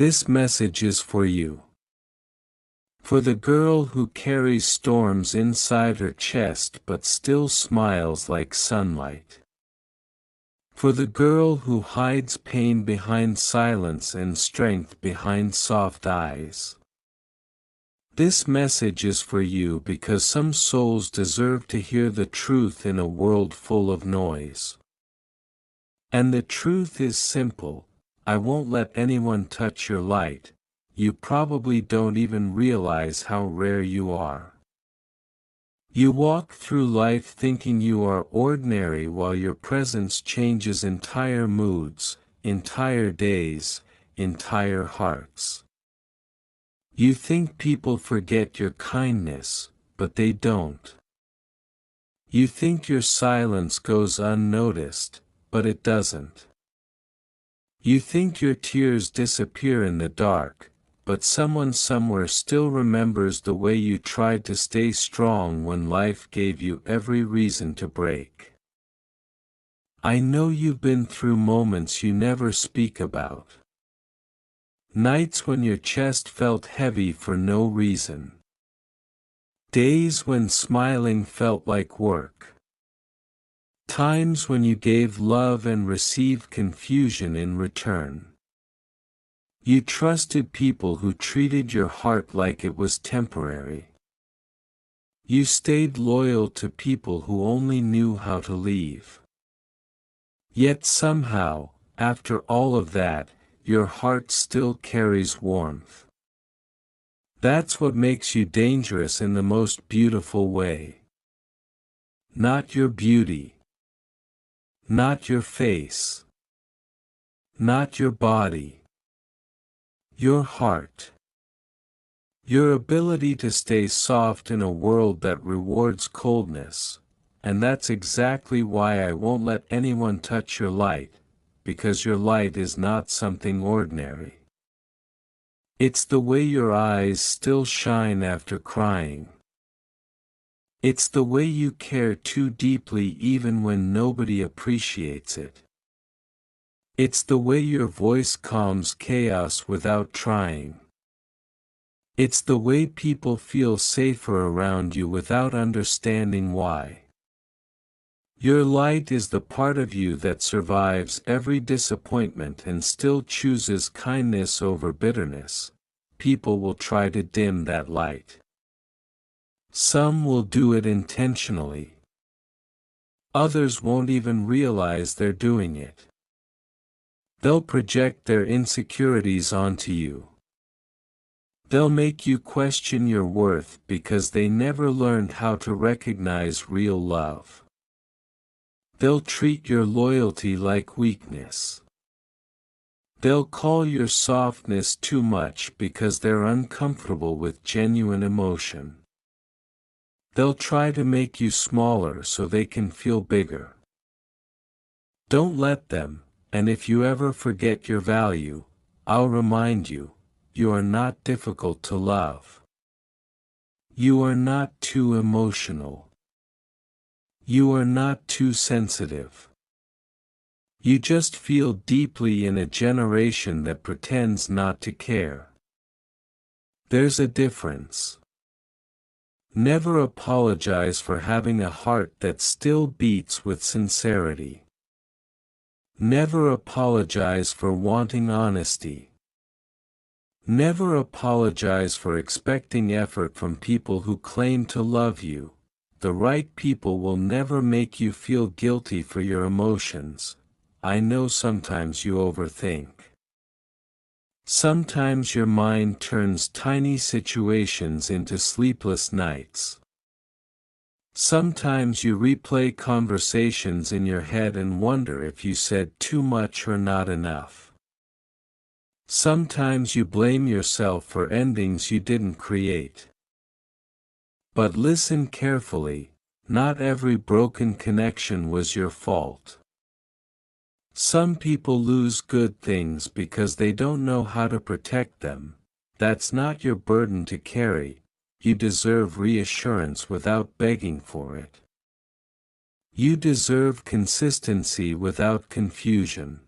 This message is for you. For the girl who carries storms inside her chest but still smiles like sunlight. For the girl who hides pain behind silence and strength behind soft eyes. This message is for you because some souls deserve to hear the truth in a world full of noise. And the truth is simple: I won't let anyone touch your light. You probably don't even realize how rare you are. You walk through life thinking you are ordinary while your presence changes entire moods, entire days, entire hearts. You think people forget your kindness, but they don't. You think your silence goes unnoticed, but it doesn't. You think your tears disappear in the dark, but someone somewhere still remembers the way you tried to stay strong when life gave you every reason to break. I know you've been through moments you never speak about. Nights when your chest felt heavy for no reason. Days when smiling felt like work. Times when you gave love and received confusion in return. You trusted people who treated your heart like it was temporary. You stayed loyal to people who only knew how to leave. Yet somehow, after all of that, your heart still carries warmth. That's what makes you dangerous in the most beautiful way. Not your beauty. Not your face. Not your body. Your heart. Your ability to stay soft in a world that rewards coldness. And that's exactly why I won't let anyone touch your light, because your light is not something ordinary. It's the way your eyes still shine after crying. It's the way you care too deeply even when nobody appreciates it. It's the way your voice calms chaos without trying. It's the way people feel safer around you without understanding why. Your light is the part of you that survives every disappointment and still chooses kindness over bitterness. People will try to dim that light. Some will do it intentionally. Others won't even realize they're doing it. They'll project their insecurities onto you. They'll make you question your worth because they never learned how to recognize real love. They'll treat your loyalty like weakness. They'll call your softness too much because they're uncomfortable with genuine emotion. They'll try to make you smaller so they can feel bigger. Don't let them, and if you ever forget your value, I'll remind you, you are not difficult to love. You are not too emotional. You are not too sensitive. You just feel deeply in a generation that pretends not to care. There's a difference. Never apologize for having a heart that still beats with sincerity. Never apologize for wanting honesty. Never apologize for expecting effort from people who claim to love you. The right people will never make you feel guilty for your emotions. I know sometimes you overthink. Sometimes your mind turns tiny situations into sleepless nights. Sometimes you replay conversations in your head and wonder if you said too much or not enough. Sometimes you blame yourself for endings you didn't create. But listen carefully, not every broken connection was your fault. Some people lose good things because they don't know how to protect them. That's not your burden to carry. You deserve reassurance without begging for it. You deserve consistency without confusion.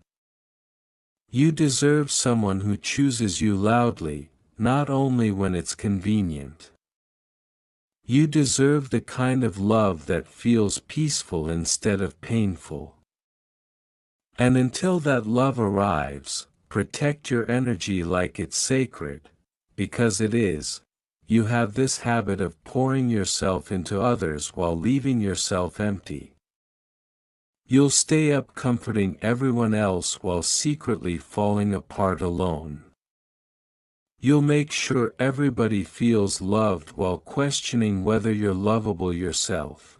You deserve someone who chooses you loudly, not only when it's convenient. You deserve the kind of love that feels peaceful instead of painful. And until that love arrives, protect your energy like it's sacred, because it is. You have this habit of pouring yourself into others while leaving yourself empty. You'll stay up comforting everyone else while secretly falling apart alone. You'll make sure everybody feels loved while questioning whether you're lovable yourself.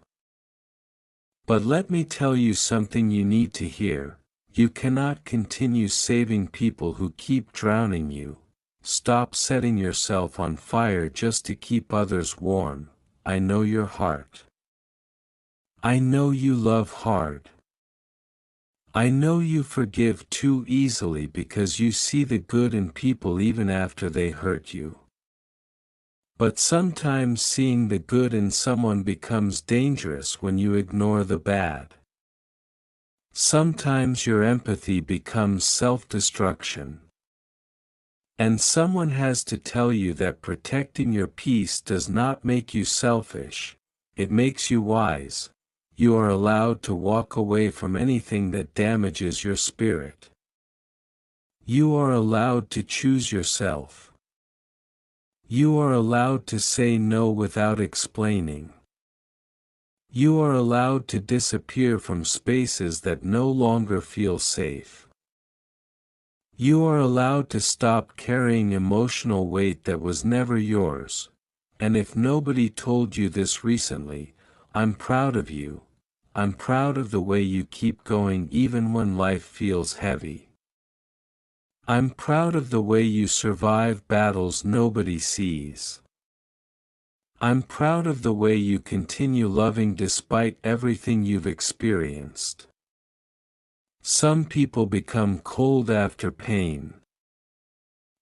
But let me tell you something you need to hear. You cannot continue saving people who keep drowning you. Stop setting yourself on fire just to keep others warm. I know your heart. I know you love hard. I know you forgive too easily because you see the good in people even after they hurt you. But sometimes seeing the good in someone becomes dangerous when you ignore the bad. Sometimes your empathy becomes self-destruction. And someone has to tell you that protecting your peace does not make you selfish, it makes you wise. You are allowed to walk away from anything that damages your spirit. You are allowed to choose yourself. You are allowed to say no without explaining. You are allowed to disappear from spaces that no longer feel safe. You are allowed to stop carrying emotional weight that was never yours. And if nobody told you this recently, I'm proud of you. I'm proud of the way you keep going even when life feels heavy. I'm proud of the way you survive battles nobody sees. I'm proud of the way you continue loving despite everything you've experienced. Some people become cold after pain.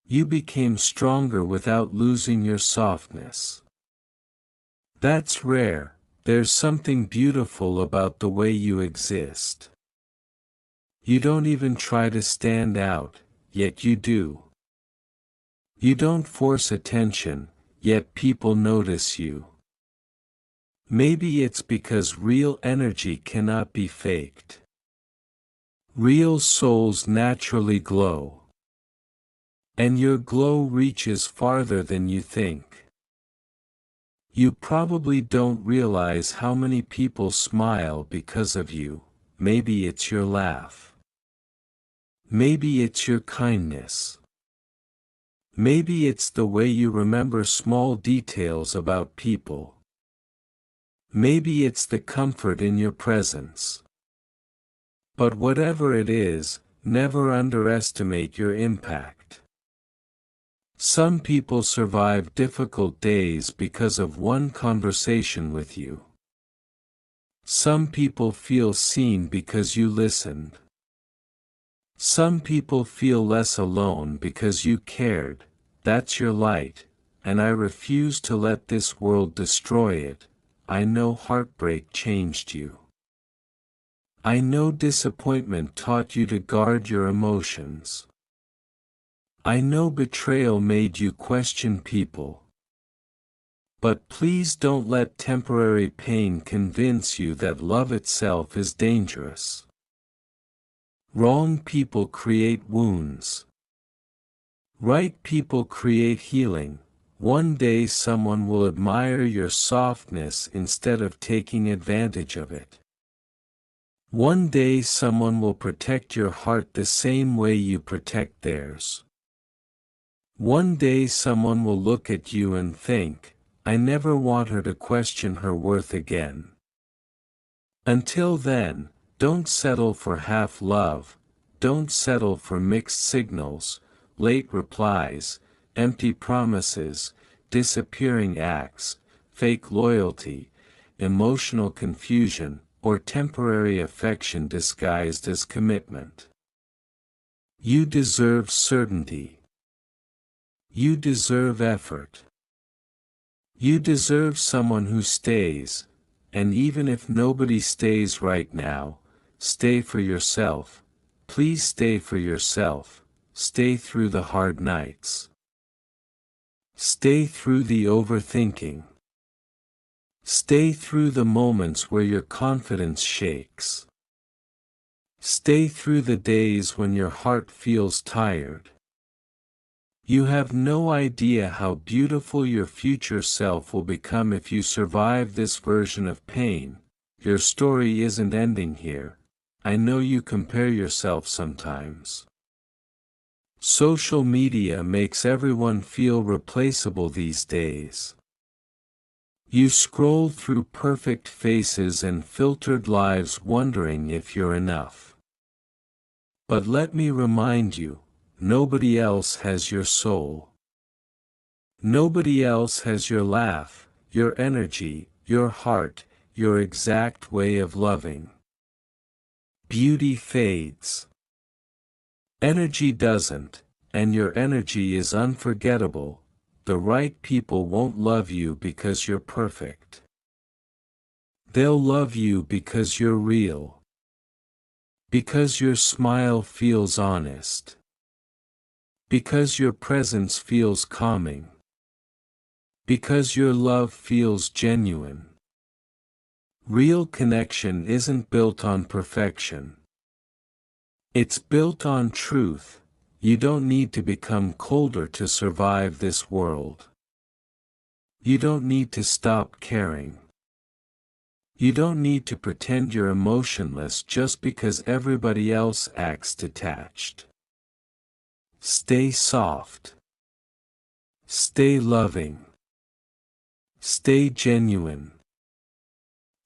You became stronger without losing your softness. That's rare. There's something beautiful about the way you exist. You don't even try to stand out, yet you do. You don't force attention, yet people notice you. Maybe it's because real energy cannot be faked. Real souls naturally glow. And your glow reaches farther than you think. You probably don't realize how many people smile because of you. Maybe it's your laugh. Maybe it's your kindness. Maybe it's the way you remember small details about people. Maybe it's the comfort in your presence. But whatever it is, never underestimate your impact. Some people survive difficult days because of one conversation with you. Some people feel seen because you listened. Some people feel less alone because you cared. That's your light, and I refuse to let this world destroy it. I know heartbreak changed you. I know disappointment taught you to guard your emotions. I know betrayal made you question people. But please don't let temporary pain convince you that love itself is dangerous. Wrong people create wounds. Right people create healing. One day someone will admire your softness instead of taking advantage of it. One day someone will protect your heart the same way you protect theirs. One day someone will look at you and think, I never want her to question her worth again. Until then, don't settle for half love, don't settle for mixed signals, late replies, empty promises, disappearing acts, fake loyalty, emotional confusion, or temporary affection disguised as commitment. You deserve certainty. You deserve effort. You deserve someone who stays, and even if nobody stays right now, stay for yourself, please stay for yourself, stay through the hard nights. Stay through the overthinking. Stay through the moments where your confidence shakes. Stay through the days when your heart feels tired. You have no idea how beautiful your future self will become if you survive this version of pain. Your story isn't ending here. I know you compare yourself sometimes. Social media makes everyone feel replaceable these days. You scroll through perfect faces and filtered lives wondering if you're enough. But let me remind you, nobody else has your soul. Nobody else has your laugh, your energy, your heart, your exact way of loving. Beauty fades. Energy doesn't, and your energy is unforgettable. The right people won't love you because you're perfect. They'll love you because you're real. Because your smile feels honest. Because your presence feels calming. Because your love feels genuine. Real connection isn't built on perfection. It's built on truth. You don't need to become colder to survive this world. You don't need to stop caring. You don't need to pretend you're emotionless just because everybody else acts detached. Stay soft. Stay loving. Stay genuine.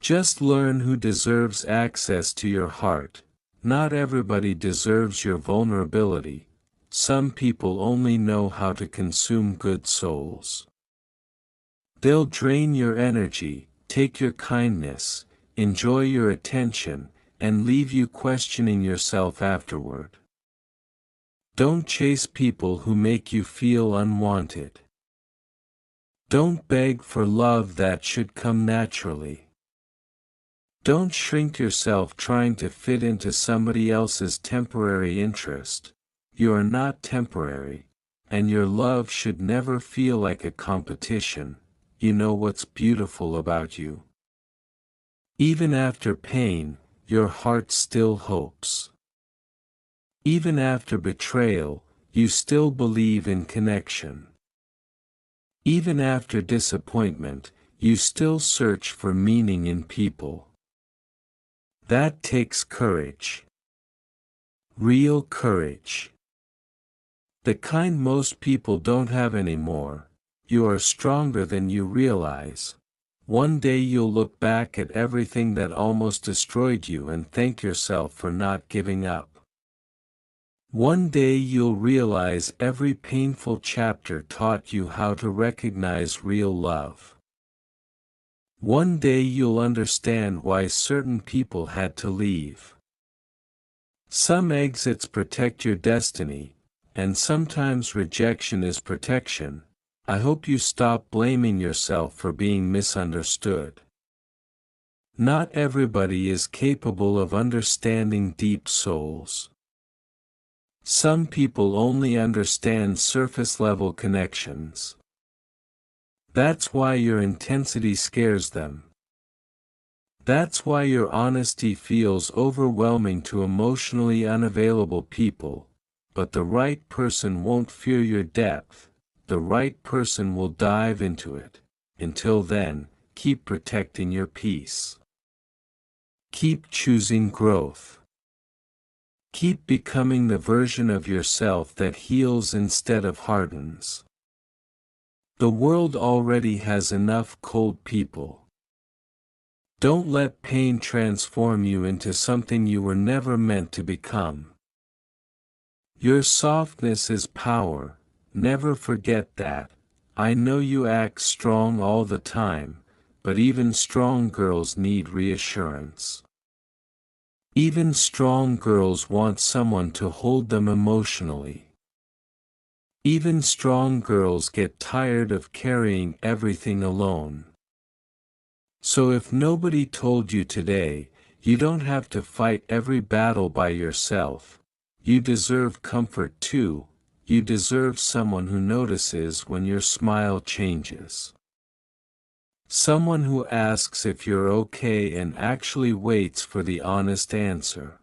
Just learn who deserves access to your heart. Not everybody deserves your vulnerability. Some people only know how to consume good souls. They'll drain your energy, take your kindness, enjoy your attention, and leave you questioning yourself afterward. Don't chase people who make you feel unwanted. Don't beg for love that should come naturally. Don't shrink yourself trying to fit into somebody else's temporary interest. You are not temporary, and your love should never feel like a competition. You know what's beautiful about you. Even after pain, your heart still hopes. Even after betrayal, you still believe in connection. Even after disappointment, you still search for meaning in people. That takes courage. Real courage. The kind most people don't have anymore. You are stronger than you realize. One day you'll look back at everything that almost destroyed you and thank yourself for not giving up. One day you'll realize every painful chapter taught you how to recognize real love. One day you'll understand why certain people had to leave. Some exits protect your destiny, and sometimes rejection is protection. I hope you stop blaming yourself for being misunderstood. Not everybody is capable of understanding deep souls. Some people only understand surface-level connections. That's why your intensity scares them. That's why your honesty feels overwhelming to emotionally unavailable people. But the right person won't fear your depth. The right person will dive into it. Until then, keep protecting your peace. Keep choosing growth. Keep becoming the version of yourself that heals instead of hardens. The world already has enough cold people. Don't let pain transform you into something you were never meant to become. Your softness is power, never forget that. I know you act strong all the time, but even strong girls need reassurance. Even strong girls want someone to hold them emotionally. Even strong girls get tired of carrying everything alone. So if nobody told you today, you don't have to fight every battle by yourself. You deserve comfort too, you deserve someone who notices when your smile changes. Someone who asks if you're okay and actually waits for the honest answer.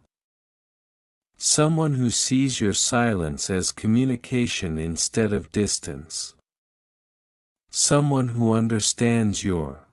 Someone who sees your silence as communication instead of distance. Someone who understands your